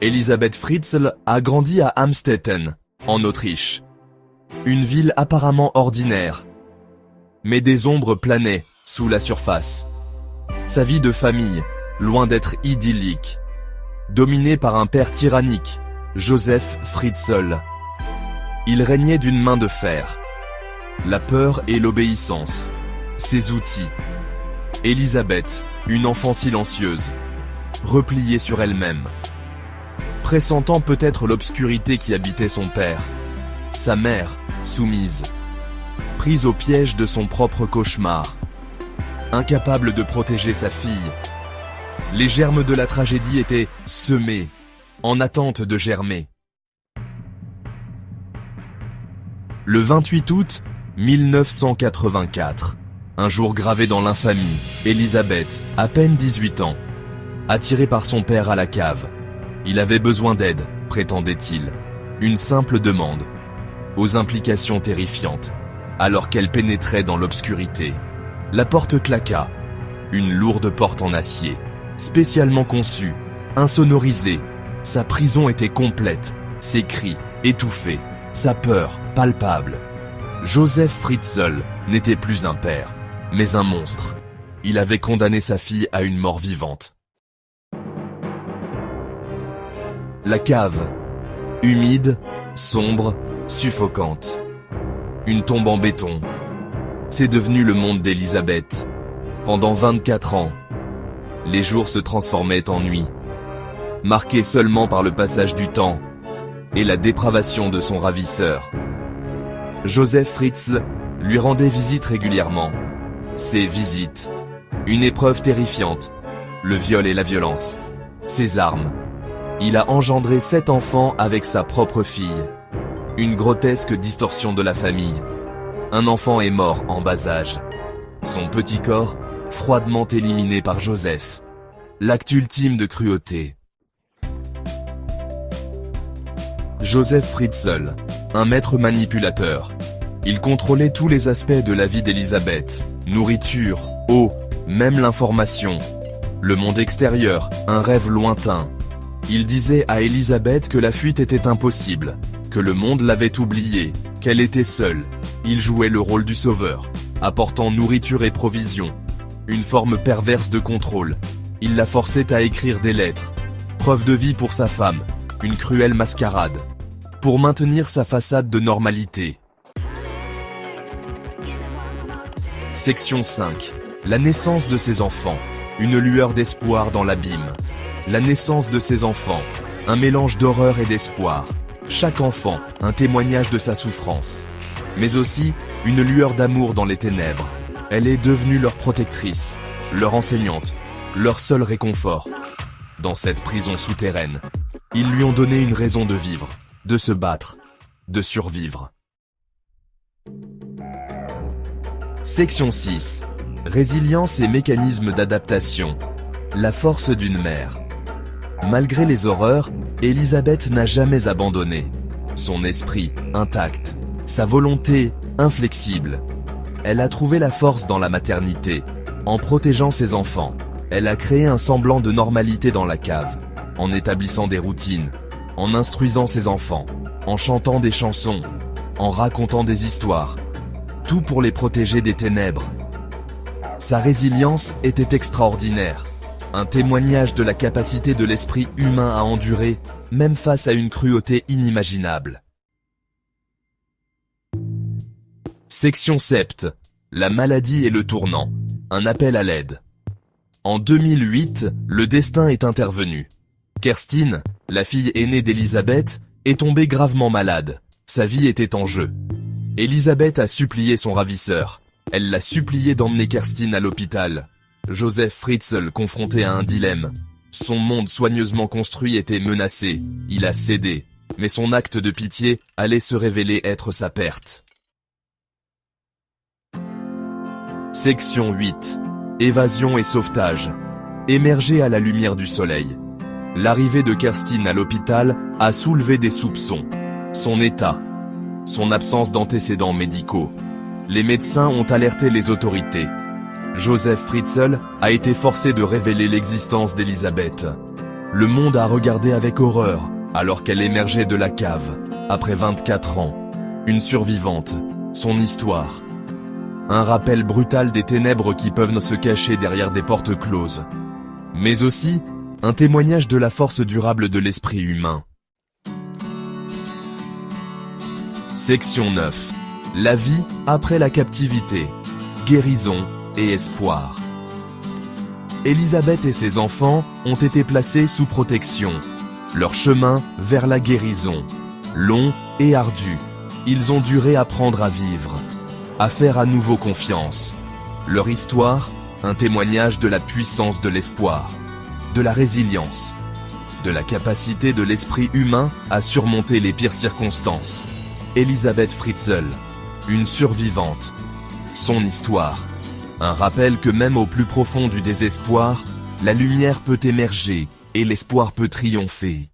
Elisabeth Fritzl a grandi à Amstetten, en Autriche. Une ville apparemment ordinaire. Mais des ombres planaient sous la surface. Sa vie de famille, loin d'être idyllique. Dominée par un père tyrannique, Joseph Fritzl. Il régnait d'une main de fer. La peur et l'obéissance. Ses outils. Elisabeth, une enfant silencieuse. Repliée sur elle-même. Pressentant peut-être l'obscurité qui habitait son père. Sa mère, soumise. Prise au piège de son propre cauchemar. Incapable de protéger sa fille. Les germes de la tragédie étaient semés, en attente de germer. Le 28 août 1984, un jour gravé dans l'infamie, Elisabeth, à peine 18 ans, attirée par son père à la cave. Il avait besoin d'aide, prétendait-il. Une simple demande, aux implications terrifiantes. Alors qu'elle pénétrait dans l'obscurité, la porte claqua. Une lourde porte en acier, spécialement conçue, insonorisée. Sa prison était complète, ses cris étouffés, sa peur palpable. Joseph Fritzl n'était plus un père, mais un monstre. Il avait condamné sa fille à une mort vivante. La cave, humide, sombre, suffocante. Une tombe en béton. C'est devenu le monde d'Elisabeth. Pendant 24 ans, les jours se transformaient en nuit, marqués seulement par le passage du temps et la dépravation de son ravisseur. Joseph Fritzl lui rendait visite régulièrement. Ses visites, une épreuve terrifiante, le viol et la violence, ses armes. Il a engendré 7 enfants avec sa propre fille. Une grotesque distorsion de la famille. Un enfant est mort en bas âge. Son petit corps, froidement éliminé par Joseph. L'acte ultime de cruauté. Joseph Fritzl, un maître manipulateur. Il contrôlait tous les aspects de la vie d'Elisabeth. Nourriture, eau, même l'information. Le monde extérieur, un rêve lointain. Il disait à Elisabeth que la fuite était impossible, que le monde l'avait oubliée, qu'elle était seule. Il jouait le rôle du sauveur, apportant nourriture et provisions. Une forme perverse de contrôle. Il la forçait à écrire des lettres. Preuve de vie pour sa femme, une cruelle mascarade. Pour maintenir sa façade de normalité. Section 5. La naissance de ses enfants. Une lueur d'espoir dans l'abîme. La naissance de ses enfants. Un mélange d'horreur et d'espoir. Chaque enfant, un témoignage de sa souffrance. Mais aussi, une lueur d'amour dans les ténèbres. Elle est devenue leur protectrice, leur enseignante, leur seul réconfort. Dans cette prison souterraine, ils lui ont donné une raison de vivre, de se battre, de survivre. Section 6. Résilience et mécanismes d'adaptation. La force d'une mère. Malgré les horreurs, Elisabeth n'a jamais abandonné. Son esprit, intact. Sa volonté, inflexible. Elle a trouvé la force dans la maternité. En protégeant ses enfants, elle a créé un semblant de normalité dans la cave. En établissant des routines. En instruisant ses enfants. En chantant des chansons. En racontant des histoires. Tout pour les protéger des ténèbres. Sa résilience était extraordinaire. Un témoignage de la capacité de l'esprit humain à endurer, même face à une cruauté inimaginable. Section 7. La maladie et le tournant. Un appel à l'aide. En 2008, le destin est intervenu. Kerstin, la fille aînée d'Elisabeth, est tombée gravement malade. Sa vie était en jeu. Elisabeth a supplié son ravisseur. Elle l'a supplié d'emmener Kerstin à l'hôpital. Joseph Fritzl confronté à un dilemme. Son monde soigneusement construit était menacé. Il a cédé. Mais son acte de pitié allait se révéler être sa perte. Section 8. Évasion et sauvetage. Émerger à la lumière du soleil. L'arrivée de Kerstin à l'hôpital a soulevé des soupçons. Son état. Son absence d'antécédents médicaux. Les médecins ont alerté les autorités. Joseph Fritzl a été forcé de révéler l'existence d'Elisabeth. le monde a regardé avec horreur alors qu'elle émergeait de la cave, après 24 ans. Une survivante, son histoire. Un rappel brutal des ténèbres qui peuvent se cacher derrière des portes closes. Mais aussi, un témoignage de la force durable de l'esprit humain. Section 9. La vie après la captivité. Guérison et espoir. Élisabeth et ses enfants ont été placés sous protection. Leur chemin vers la guérison, long et ardu. Ils ont dû réapprendre à vivre, à faire à nouveau confiance. Leur histoire, un témoignage de la puissance de l'espoir, de la résilience, de la capacité de l'esprit humain à surmonter les pires circonstances. Elisabeth Fritzl, une survivante. Son histoire, un rappel que même au plus profond du désespoir, la lumière peut émerger et l'espoir peut triompher.